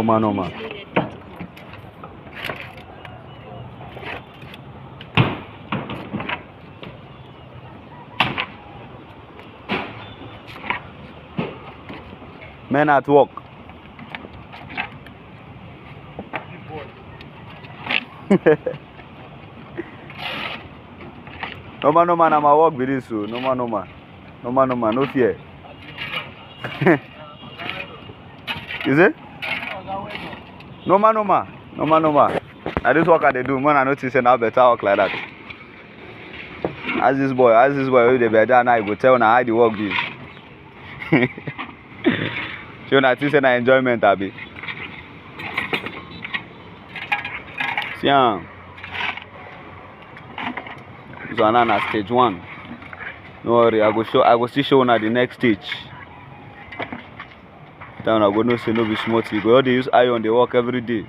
Normal. Men at work. Normal, na my work be this, so normal, no fear. Is it? Normal. Now this work I dey do, man, I notice now better work like that. As this boy, wey dey better now, I go tell na how the work be. So na think say na enjoyment abi. See am. This one na stage 1. No worry, I go still show una the next stage. Then I go know say no be small thing. You go all dey use iron dey work every day.